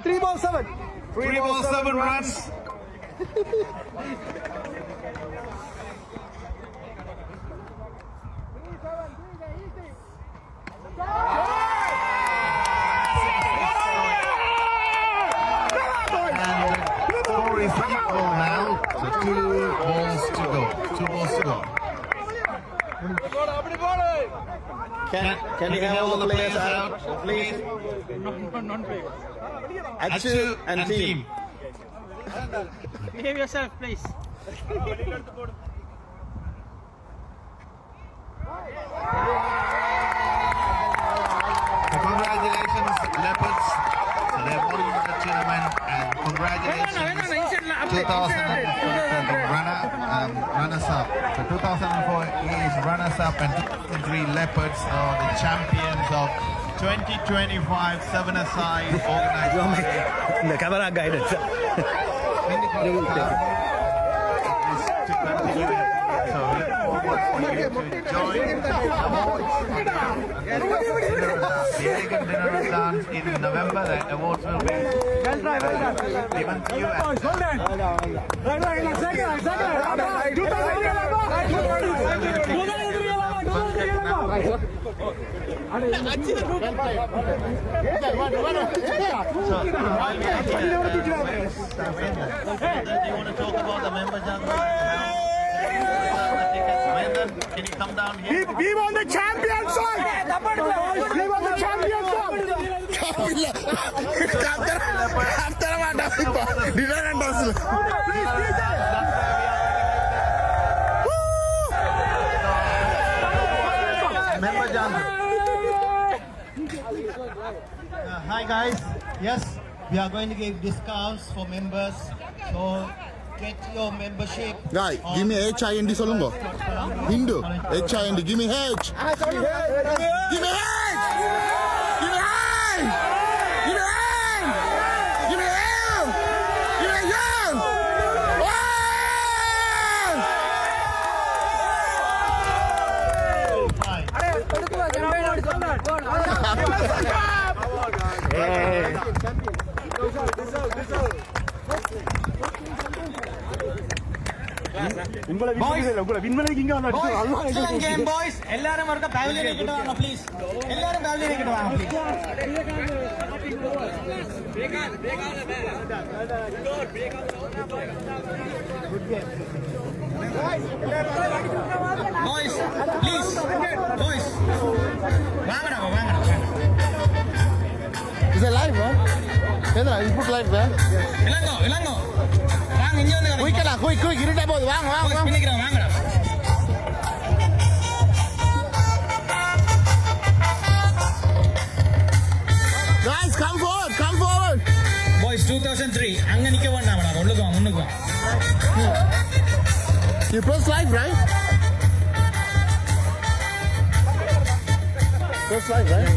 3 ball 7. 3 balls, 7 runs. And score is equal now. So 2 balls to go. 2 balls to go. Can we have all the players out, please? Achu and team. Behave yourself, please. Congratulations, Leopards. So they have won the tournament, and congratulations 2004 runners-up. So 2004 is runners-up, and 2003 Leopards are the champions of 2025 7-a-side organized. The camera guidance. So we look forward for you to join the elegant dinner dance in November. The awards will be given to you. Do you want to talk about the member jungle? Can you come down here? We won the champions song. We won the champions song. Member jungle. Hi guys, yes, we are going to give discounts for members, so get your membership. Guy, give me HIND solungo. Hindu, HIND, give me H. Give me H. Give me H. Give me H. Give me H. Give me L. Give me L. Excellent game, boys. எல்லாரும் ஒருக்க பவலியனை கிட்ட வாங்க please. எல்லாரும் பவலியனை கிட்ட வாங்க please. Boys, please. Boys. வாங்கடா வாங்கடா. Is it live, man? Kendra, you put live there. Ilango. வாங்க இங்க வந்து. Quick, இருட்டா போகுது. வாங்க. பின்னிக்கிறேன் வாங்கடா. Guys, come forward. Boys 2003 அங்க நிக்க வேண்டாம்டா. உள்ளுக்கு வா, முன்னுக்கு வா. You press live, right? Press live, right?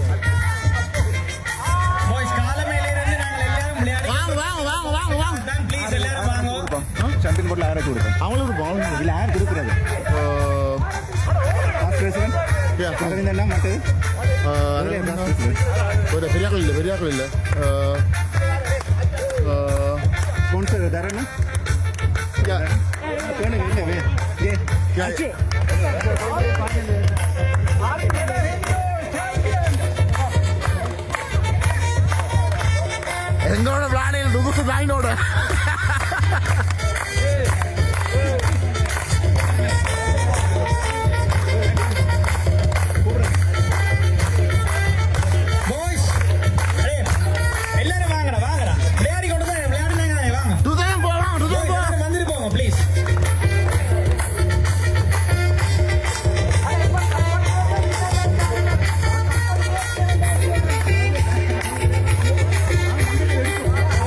Boys கால மேல இருந்து நாங்க எல்லாரும் விளையாடி. வாங்க. தான் ப்ளீஸ் எல்லாரும் வாங்க. சாம்பியன் போர்ட்ல யாரை கொடுக்கும்? அவங்களுக்கு இல்ல யார் கொடுக்குறது? பிரசிடென்ட் என்ன மட்டு ஒரு பெரியாக்கள் இல்ல ஸ்பான்சர் தரேன்னா எங்களோட விளையாடையில் ருகுசு நாயினோட Boys, எல்லாரும் வாங்கடா. விளையாடி கொண்டு தான் விளையாடுனாங்க வாங்க. எல்லாரும் வந்துட்டு போங்க please.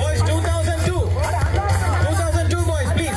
Boys 2002 boys please.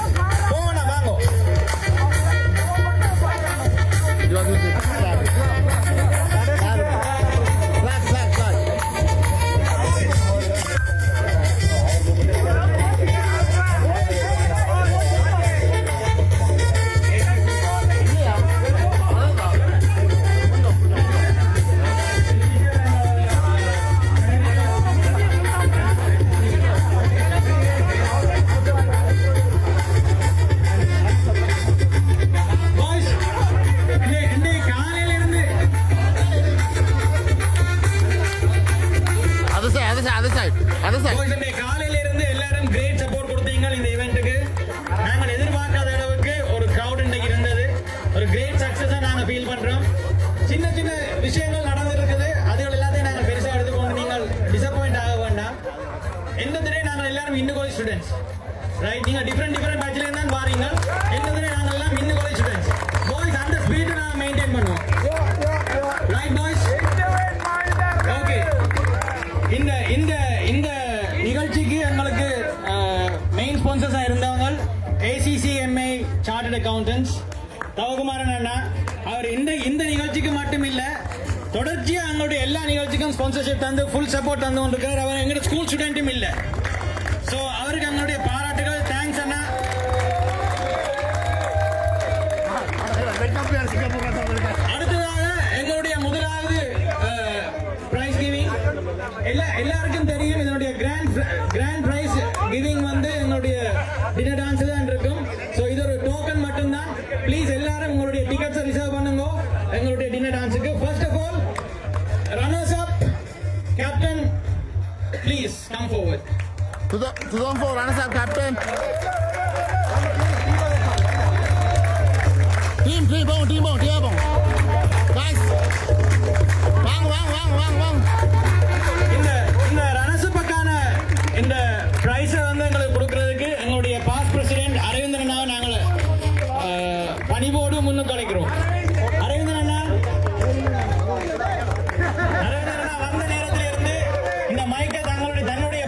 Other side. Boys, இந்த காலையில இருந்து எல்லாரும் கிரேட் சப்போர்ட் கொடுத்தீங்க இந்த ஈவென்ட்டுக்கு. நாங்கள் எதிர்பார்க்காத அளவுக்கு ஒரு கிரவுட் இன்னைக்கு இருந்தது. ஒரு கிரேட் சக்சஸா நாங்க ஃபீல் பண்றோம். சின்ன சின்ன விஷயங்கள் நடந்திருக்குது. அதுகள் எல்லாத்தையும் நாங்கள் பெருசா எடுத்துக்கொண்டு நீங்கள் டிசப்பாயிண்ட் ஆக வேண்டாம். என்னதுனே நாங்கள் எல்லாரும் இன்னும் காலேஜ் ஸ்டூடெண்ட்ஸ், ரைட்? நீங்க டிஃபரெண்ட் பேட்ச்ல இருந்தா வாரீங்க. என்னதுனே நாங்கள் எல்லாம் இன்னும் காலேஜ் ஸ்டூடெண்ட்ஸ். பாய்ஸ் அந்த ஸ்பீட் நாங்க மெயின்டைன் பண்ணுவோம், ரைட் பாய்ஸ்? ஓகே. இந்த இந்த இந்த நிகழ்ச்சிக்கு எங்களுக்கு மெயின் ஸ்பான்சர்ஸா இருந்தவங்க ACCMA சார்ட்டர்ட் அக்கவுண்டன்ட்ஸ் தவகுமாரன் அண்ணா. அவர் இந்த நிகழ்ச்சிக்கு மட்டும் இல்ல, தொடர்ச்சியா எங்களுடைய எல்லா நிகழ்ச்சிக்கும் ஸ்பான்சர்ஷிப் தந்து ஃபுல் சப்போர்ட் தந்து கொண்டிருக்காரு. அவர் எங்களுடைய ஸ்கூல் ஸ்டூடெண்ட்டும் இல்ல. சோ அவருக்கு எங்களுடைய பாராட்டுகள். தேங்க்ஸ் அண்ணா. அடுத்ததாக எங்களுடைய முதலாவது பிரைஸ் கிவிங். எல்லாருக்கும் தெரியும் இதனுடைய கிராண்ட் பிரைஸ் கிவிங் வந்து எங்களுடைய டின்னர் டான்ஸ் தான் இருக்கும். சோ இது ஒரு டோக்கன் மட்டும்தான். ப்ளீஸ் எல்லாரும் உங்களுடைய டிக்கெட்ஸை ரிசர்வ் பண்ணுங்க எங்களுடைய டின்னர் டான்ஸுக்கு. First of all runners up captain, please come forward. 2004 runners up, captain. Team bong. Guys. Bang. இந்த ரன்னர்ஸ்அப்புக்கான இந்த பிரைஸை வந்து எங்களுக்கு கொடுக்கறதுக்கு எங்களுடைய பாஸ்ட் பிரசிடென்ட் அரவிந்தன் அண்ணாவை நாங்கள் பணிவோடு முன்னுக்கு அழைக்கிறோம். அரவிந்தன் அண்ணா வந்த நேரத்தில் இருந்து இந்த மைக்கை தன்னுடைய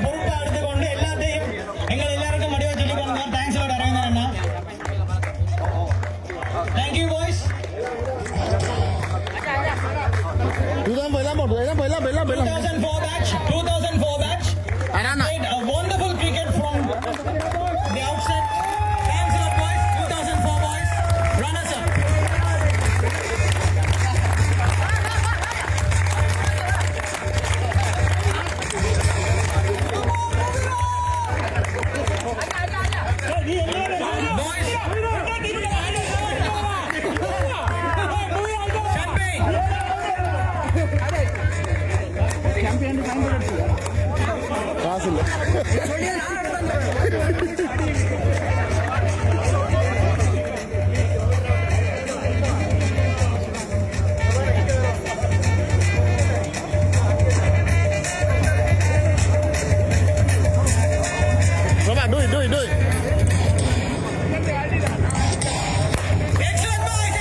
பொறுப்பை எடுத்துக்கொண்டு எல்லாத்தையும் எங்கள் எல்லாருக்கும் மடிவா சொல்லிக் கொண்டு தேங்க்ஸ் லாட் அரவிந்தன் அண்ணா. Thank you boys. 2004 batch. Arana. Played a wonderful cricket from the outset. Thanks a lot, boys. 2004 boys. Runners up. Boys. காசில்லை. Robert, do it. Excellent boys.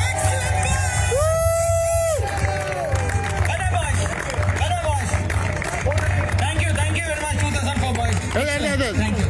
Better boys. Thank you very much 2004 boys. Hey. Thank you.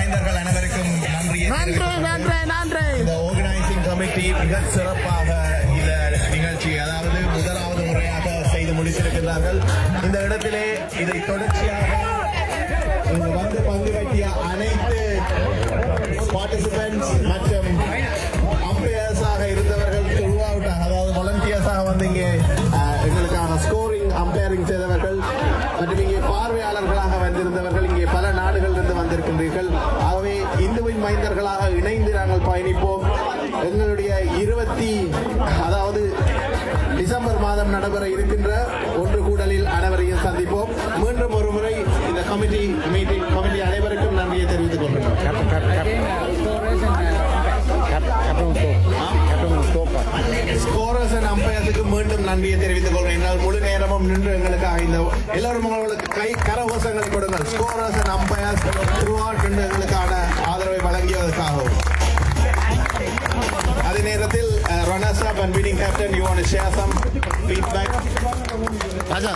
மைந்தர்கள் அனைவருக்கும் நன்றியை நன்றி இந்த organising committee மிக சிறப்பாக இந்த நிகழ்ச்சி அதாவது முதலாவது முறையாக செய்து முடித்திருக்கிறார்கள். இந்த இடத்திலே இதை தொடர்ச்சியாக இங்கு வந்து பங்கு பற்றிய அனைத்து பார்ட்டிசிபென்ட்ஸ் மற்றும் அம்பையர்ஸாக இருந்தவர்கள் த்ரூஅவுட்டாக அதாவது வாலண்டியர்ஸாக வந்து இங்கே எங்களுக்கான ஸ்கோரிங் அம்பையரிங் செய்தவர்கள் மற்றும் இங்கே பார்வையாளர்களாக வந்திருந்தவர்கள் இங்கே பல நாடுகளிலிருந்து வந்திருக்கின்றீர்கள். ஆகவே இந்துவின் மைந்தர்களாக இணைந்து நாங்கள் பயணிப்போம். எங்களுடைய அதாவது டிசம்பர் மாதம் நடைபெற இருக்கின்ற ஒன்று கூடலில் அனைவரையும் சந்திப்போம். மீண்டும் ஒரு முறை இந்த கமிட்டி அனைவருக்கும் நன்றியை தெரிவித்துக் கொள்கிறோம். ஸ்கோரர்ஸ் அண்ட் அம்பையர்ஸுக்கு மீண்டும் நன்றியை தெரிவித்துக் கொள்கிறேன். என்னால் முழு நேரமும் நின்று எங்களுக்காக இந்த எல்லாரும் உங்களுக்கு கரகோஷங்கள் கொடுங்கள். ஸ்கோரர்ஸ் அண்ட் அம்பையர்ஸ் த்ரூஅவுட் நின்று எங்களுக்கான ஆதரவை வழங்கியதற்காகவும். அதே நேரத்தில் runners up and winning captain, you want to share some feedback? Raja.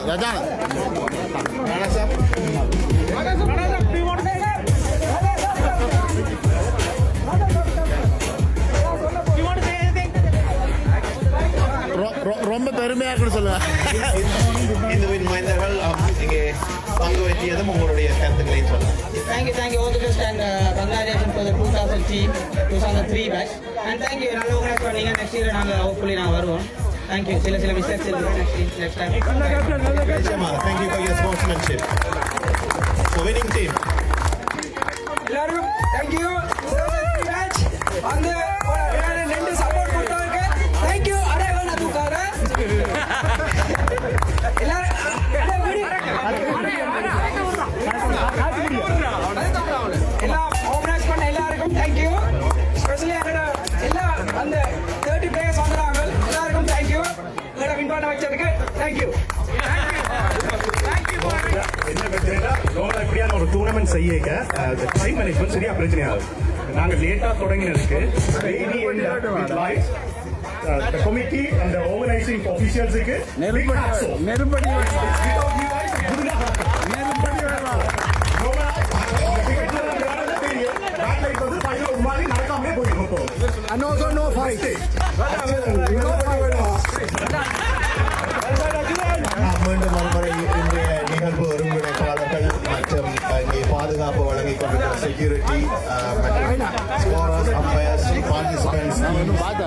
Runners up. Do you want to say that? Do you want to say anything? ரொம்ப பெருமையா இருக்குன்னு சொல்லுங்க. இந்துவின் மைந்தர்கள் இங்கே பங்கு பெற்றியதும் உங்களுடைய கருத்துக்களையும் சொல்லலாம். Thank you all the best and congratulations for the 2003 batch and thank you நல்ல organize பண்ணீங்க. next year நாங்க hopefully நான் வருவோம். Thank you. சில mistakes இருக்கு next time. நிச்சயமாக. Thank you for your sportsmanship. For winning team. எல்லாரும் thank you. Match அந்த ரெண்டு சப்போர்ட் கொடுத்தவங்க thank you. அரைவன் அதுக்காக எல்லாரும் எல்லாம் ஆர்கனைஸ் பண்ண எல்லாருக்கும் thank you. ஸ்பெஷலி எல்லா அந்த 30 players வந்தாங்க எல்லாருக்கும் thank you. எங்களை வின் பண்ண வச்சதுக்கு thank you. என்ன பிரச்சனைனா இப்படியான ஒரு டூர்னமெண்ட் செய்யக்க டைம் மேனேஜ்மெண்ட் சரியா பிரச்சனையாகும். நாங்கள் லேட்டா தொடங்கினதுக்கு the committee and the organizing officials க்கு நெருப்படி மீண்டும் ஒருமுறை இன்றைய நிகழ்வு ஒருங்கிணைப்பாளர்கள் மற்றும் இங்கே பாதுகாப்பு வழங்கிக் கொண்டிருக்கிற செக்யூரிட்டி மற்றும் ஸ்கோரர்ஸ் அம்பையர்ஸ் பார்ட்டிசிபென்ட்ஸ்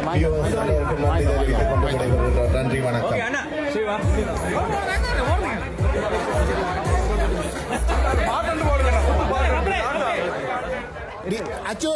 அனைவருக்கும் நன்றி தெரிவித்துக் கொண்டு விடைபெறுகிறோம். நன்றி, வணக்கம். அச்சோ